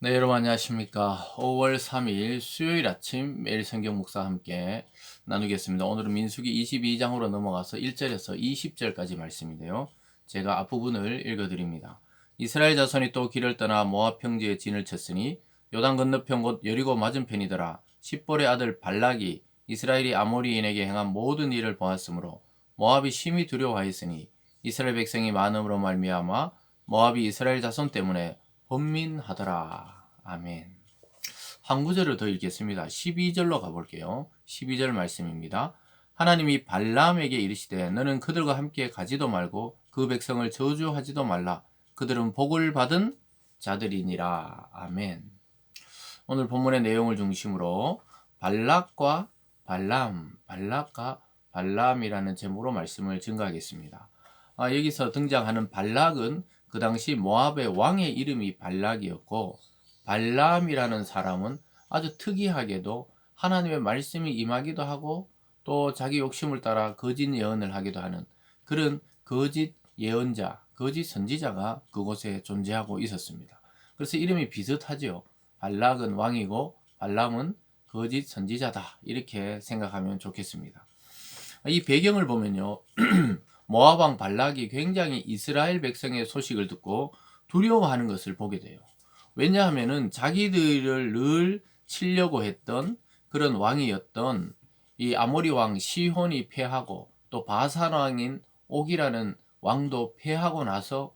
네, 여러분 안녕하십니까. 5월 3일 수요일 아침 매일 성경 묵상 함께 나누겠습니다. 오늘은 민수기 22장으로 넘어가서 1절에서 20절까지 말씀인데요. 제가 앞부분을 읽어드립니다. 이스라엘 자손이 또 길을 떠나 모압 평지에 진을 쳤으니 요단 건너편 곧 여리고 맞은편이더라. 십볼의 아들 발락이 이스라엘이 아모리인에게 행한 모든 일을 보았으므로 모압이 심히 두려워하였으니 이스라엘 백성이 많음으로 말미암아 모압이 이스라엘 자손 때문에 번민하더라. 아멘. 한 구절을 더 읽겠습니다. 12절로 가볼게요. 12절 말씀입니다. 하나님이 발람에게 이르시되 너는 그들과 함께 가지도 말고 그 백성을 저주하지도 말라. 그들은 복을 받은 자들이니라. 아멘. 오늘 본문의 내용을 중심으로 발락과 발람이라는 제목으로 말씀을 증가하겠습니다. 여기서 등장하는 발락은 그 당시 모압의 왕의 이름이 발락이었고, 발람이라는 사람은 아주 특이하게도 하나님의 말씀이 임하기도 하고 또 자기 욕심을 따라 거짓 예언을 하기도 하는 그런 거짓 예언자, 거짓 선지자가 그곳에 존재하고 있었습니다. 그래서 이름이 비슷하죠. 발락은 왕이고 발람은 거짓 선지자다, 이렇게 생각하면 좋겠습니다. 이 배경을 보면요, 모압 왕 발락이 굉장히 이스라엘 백성의 소식을 듣고 두려워하는 것을 보게 돼요. 왜냐하면은 자기들을 늘 치려고 했던 그런 왕이었던 이 아모리 왕 시혼이 패하고 또 바산 왕인 옥이라는 왕도 패하고 나서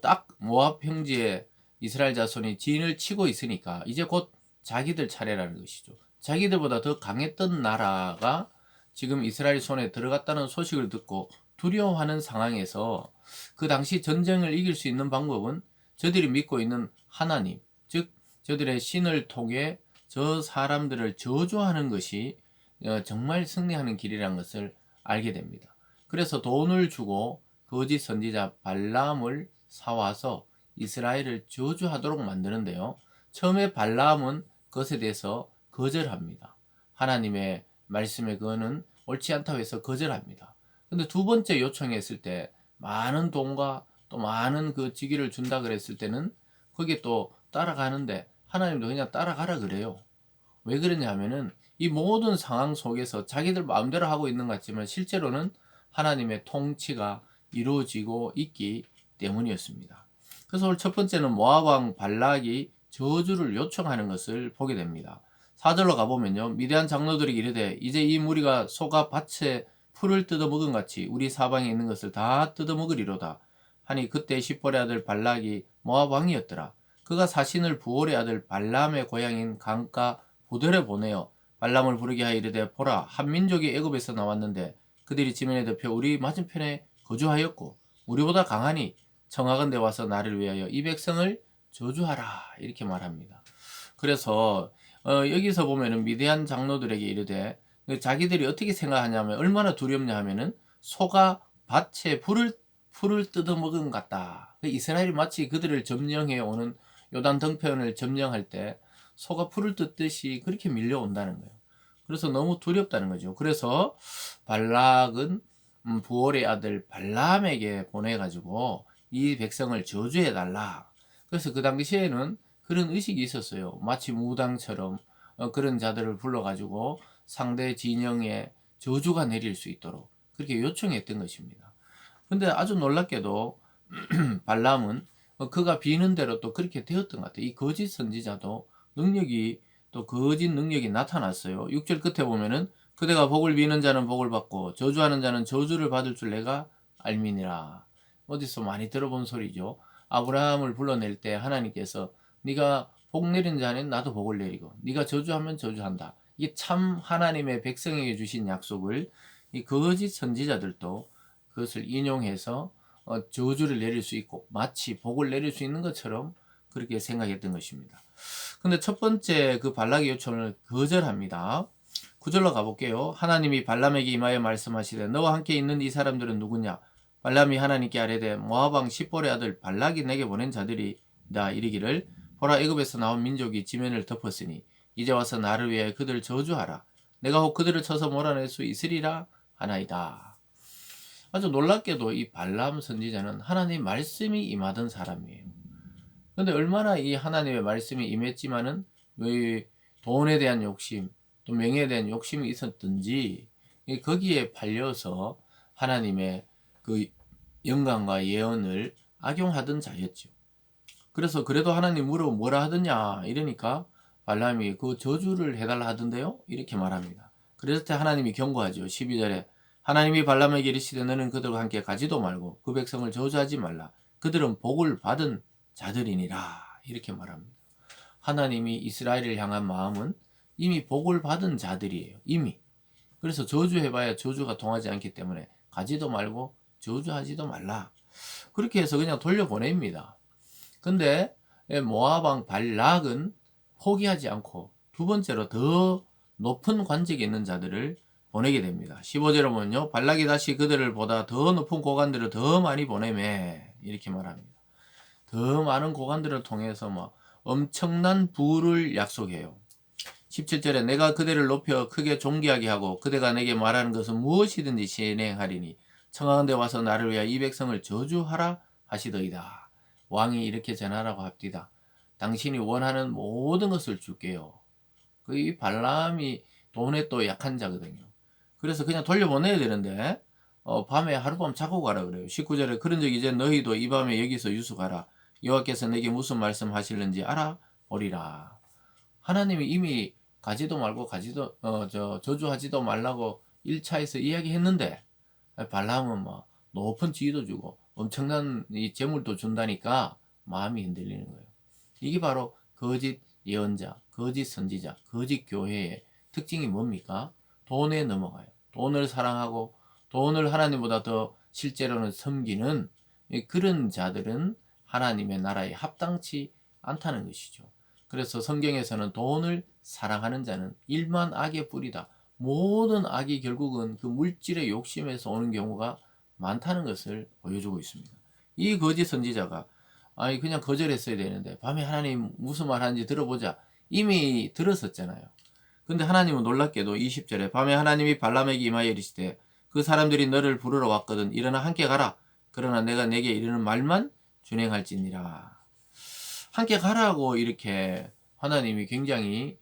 딱 모압 평지에 이스라엘 자손이 진을 치고 있으니까 이제 곧 자기들 차례라는 것이죠. 자기들보다 더 강했던 나라가 지금 이스라엘 손에 들어갔다는 소식을 듣고 두려워하는 상황에서 그 당시 전쟁을 이길 수 있는 방법은 저들이 믿고 있는 하나님, 즉 저들의 신을 통해 저 사람들을 저주하는 것이 정말 승리하는 길이라는 것을 알게 됩니다. 그래서 돈을 주고 거짓 선지자 발람을 사와서 이스라엘을 저주하도록 만드는데요. 처음에 발람은 그것에 대해서 거절합니다. 하나님의 말씀에 그거는 옳지 않다고 해서 거절합니다. 근데 두 번째 요청했을 때 많은 돈과 또 많은 그 직위를 준다 그랬을 때는 거기에 또 따라가는데 하나님도 그냥 따라가라 그래요. 왜 그러냐 하면은 이 모든 상황 속에서 자기들 마음대로 하고 있는 것 같지만 실제로는 하나님의 통치가 이루어지고 있기 때문이었습니다. 그래서 오늘 첫 번째는 모압 왕 발락이 저주를 요청하는 것을 보게 됩니다. 4절로 가보면요, 미디안 장로들이 이르되 이제 이 무리가 소가 밭에 풀을 뜯어먹은 같이 우리 사방에 있는 것을 다 뜯어먹으리로다 하니 그때 십볼의 아들 발락이 모압 왕이었더라. 그가 사신을 부올의 아들 발람의 고향인 강가 보델에 보내어 발람을 부르게 하여 이르되 보라, 한 민족이 애굽에서 나왔는데 그들이 지면에 덮여 우리 맞은편에 거주하였고 우리보다 강하니 청하건대 와서 나를 위하여 이 백성을 저주하라, 이렇게 말합니다. 그래서 여기서 보면은 미디안 장로들에게 이르되 자기들이 어떻게 생각하냐면 얼마나 두렵냐 하면은 소가 밭에 풀을 뜯어먹은 것 같다. 이스라엘이 마치 그들을 점령해 오는 요단 등편을 점령할 때 소가 풀을 뜯듯이 그렇게 밀려온다는 거예요. 그래서 너무 두렵다는 거죠. 그래서 발락은 부올의 아들 발람에게 보내가지고 이 백성을 저주해 달라. 그래서 그 당시에는 그런 의식이 있었어요. 마치 무당처럼 그런 자들을 불러가지고 상대 진영에 저주가 내릴 수 있도록 그렇게 요청했던 것입니다. 근데 아주 놀랍게도 발람은 그가 비는 대로 또 그렇게 되었던 것 같아요. 이 거짓 선지자도 능력이, 또 거짓 능력이 나타났어요. 6절 끝에 보면은 그대가 복을 비는 자는 복을 받고 저주하는 자는 저주를 받을 줄 내가 알미니라. 어디서 많이 들어본 소리죠. 아브라함을 불러낼 때 하나님께서 네가 복 내린 자는 나도 복을 내리고 네가 저주하면 저주한다. 이게 참 하나님의 백성에게 주신 약속을 이 거짓 선지자들도 그것을 인용해서 저주를 내릴 수 있고 마치 복을 내릴 수 있는 것처럼 그렇게 생각했던 것입니다. 근데 첫 번째 그 발락의 요청을 거절합니다. 9절로 가볼게요. 하나님이 발람에게 임하여 말씀하시되 너와 함께 있는 이 사람들은 누구냐? 발람이 하나님께 아뢰되 모압 왕 십볼의 아들 발락이 내게 보낸 자들이다. 이르기를 보라, 애굽에서 나온 민족이 지면을 덮었으니 이제 와서 나를 위하여 그들을 저주하라. 내가 혹 그들을 쳐서 몰아낼 수 있으리라 하나이다. 아주 놀랍게도 이 발람 선지자는 하나님 말씀이 임하던 사람이에요. 근데 얼마나 이 하나님의 말씀이 임했지만은 이 돈에 대한 욕심, 또 명예에 대한 욕심이 있었든지 거기에 팔려서 하나님의 그 영광과 예언을 악용하던 자였죠. 그래서 그래도 하나님 물어 뭐라 하더냐 이러니까 발람이 그 저주를 해달라 하던데요 이렇게 말합니다. 그랬을 때 하나님이 경고하죠. 12절에 하나님이 발람에게 이르시되 너는 그들과 함께 가지도 말고 그 백성을 저주하지 말라. 그들은 복을 받은 자들이니라 이렇게 말합니다. 하나님이 이스라엘을 향한 마음은 이미 복을 받은 자들이에요. 이미. 그래서 저주해봐야 저주가 통하지 않기 때문에 가지도 말고 저주하지도 말라. 그렇게 해서 그냥 돌려보냅니다. 근데 모압 왕 발락은 포기하지 않고 두 번째로 더 높은 관직에 있는 자들을 보내게 됩니다. 15절에 보면요. 발락이 다시 그들을 보다 더 높은 고관들을 더 많이 보내매 이렇게 말합니다. 더 많은 고관들을 통해서 뭐 엄청난 부를 약속해요. 17절에 내가 그대를 높여 크게 존귀하게 하고 그대가 내게 말하는 것은 무엇이든지 진행하리니 청하건대 와서 나를 위하여 이 백성을 저주하라 하시더이다. 왕이 이렇게 전하라고 합디다. 당신이 원하는 모든 것을 줄게요. 이 발람이 돈에 또 약한 자거든요. 그래서 그냥 돌려보내야 되는데 밤에 하룻밤 자고 가라 그래요. 19절에 그런 적 이제 너희도 이 밤에 여기서 유숙하라. 여호와께서 내게 무슨 말씀 하실는지 알아보리라. 하나님이 이미 가지도 말고 저주하지도 말라고 1차에서 이야기했는데 발람은 뭐 높은 지위도 주고 엄청난 이 재물도 준다니까 마음이 흔들리는 거예요. 이게 바로 거짓 예언자, 거짓 선지자, 거짓 교회의 특징이 뭡니까? 돈에 넘어가요. 돈을 사랑하고 돈을 하나님보다 더 실제로는 섬기는 그런 자들은 하나님의 나라에 합당치 않다는 것이죠. 그래서 성경에서는 돈을 사랑하는 자는 일만 악의 뿌리다. 모든 악이 결국은 그 물질의 욕심에서 오는 경우가 많다는 것을 보여주고 있습니다. 이 거짓 선지자가 아니 그냥 거절했어야 되는데 밤에 하나님 무슨 말 하는지 들어보자. 이미 들었었잖아요. 근데 하나님은 놀랍게도 20절에 밤에 하나님이 발람에게 임하여 이르시되 그 사람들이 너를 부르러 왔거든 일어나 함께 가라. 그러나 내가 내게 이르는 말만 준행할지니라. 함께 가라고 이렇게 하나님이 굉장히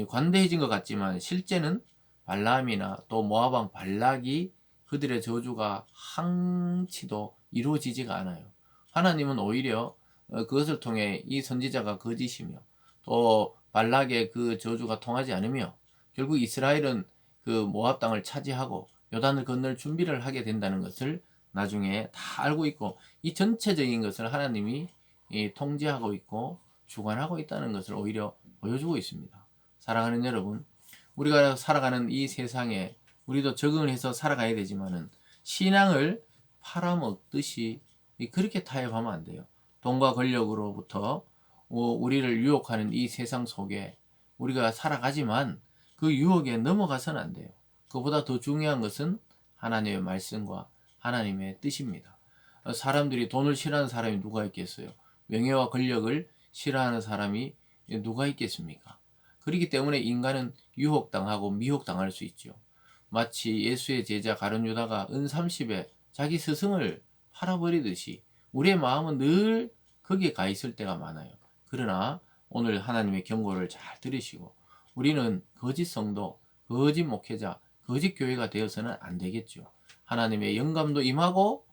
관대해진 것 같지만 실제는 발람이나 또 모압 왕 발락이 그들의 저주가 한치도 이루어지지가 않아요. 하나님은 오히려 그것을 통해 이 선지자가 거짓이며 또 발락의 그 저주가 통하지 않으며 결국 이스라엘은 그 모압 땅을 차지하고 요단을 건널 준비를 하게 된다는 것을 나중에 다 알고 있고 이 전체적인 것을 하나님이 통제하고 있고 주관하고 있다는 것을 오히려 보여주고 있습니다. 사랑하는 여러분, 우리가 살아가는 이 세상에 우리도 적응을 해서 살아가야 되지만은 신앙을 팔아먹듯이 그렇게 타협하면 안 돼요. 돈과 권력으로부터 우리를 유혹하는 이 세상 속에 우리가 살아가지만 그 유혹에 넘어가서는 안 돼요. 그보다 더 중요한 것은 하나님의 말씀과 하나님의 뜻입니다. 사람들이 돈을 싫어하는 사람이 누가 있겠어요? 명예와 권력을 싫어하는 사람이 누가 있겠습니까? 그렇기 때문에 인간은 유혹당하고 미혹당할 수 있죠. 마치 예수의 제자 가룟 유다가 은 30에 자기 스승을 팔아버리듯이 우리의 마음은 늘 거기에 가 있을 때가 많아요. 그러나 오늘 하나님의 경고를 잘 들으시고 우리는 거짓 성도, 거짓 목회자, 거짓 교회가 되어서는 안 되겠죠. 하나님의 영감도 임하고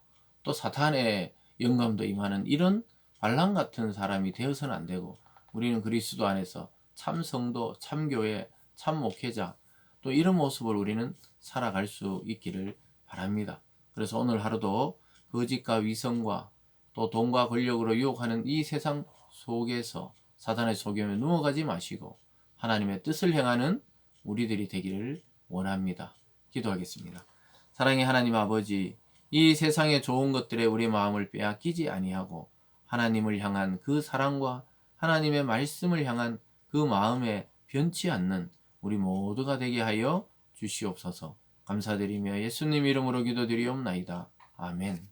또 사탄의 영감도 임하는 이런 발람 같은 사람이 되어서는 안 되고 우리는 그리스도 안에서 참 성도, 참 교회, 참 목회자 또 이런 모습을 우리는 살아갈 수 있기를 바랍니다. 그래서 오늘 하루도 거짓과 위선과 또 돈과 권력으로 유혹하는 이 세상 속에서 사탄의 속임에 넘어가지 마시고 하나님의 뜻을 행하는 우리들이 되기를 원합니다. 기도하겠습니다. 사랑의 하나님 아버지, 이 세상의 좋은 것들에 우리 마음을 빼앗기지 아니하고 하나님을 향한 그 사랑과 하나님의 말씀을 향한 그 마음에 변치 않는 우리 모두가 되게 하여 주시옵소서. 감사드리며 예수님 이름으로 기도드리옵나이다. 아멘.